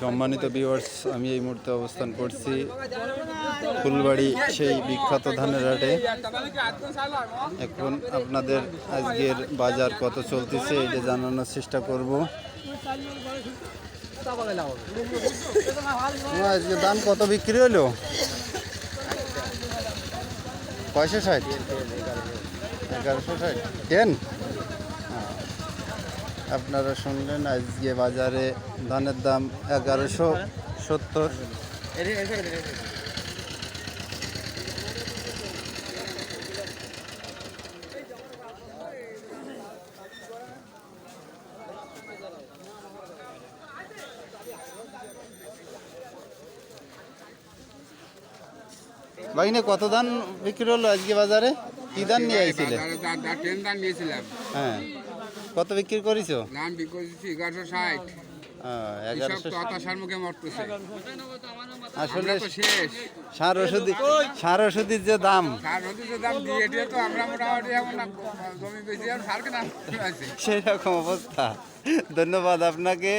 সম্মানিত ভিউয়ার্স, আমি এই মুহূর্তে অবস্থান করছি ফুলবাড়ি সেই বিখ্যাত ধানের হাটে। এখন আপনাদের আজকের বাজার কত চলতেছে এটা জানানোর চেষ্টা করব। আজকে দাম কত বিক্রি হলো? 560, 1160, 10। আপনারা শুনলেন আজকে বাজারে ধানের দাম 1170। ভাইনে কত ধান বিক্রি হলো আজকে বাজারে? কি ধান নিয়ে আইছিলে? হ্যাঁ, কত বিক্রি করেছো? দাম বিক্রি করেছি 1160। 1100। আসলে সার ওষুধের যে দাম, সেই রকম অবস্থা। ধন্যবাদ আপনাকে।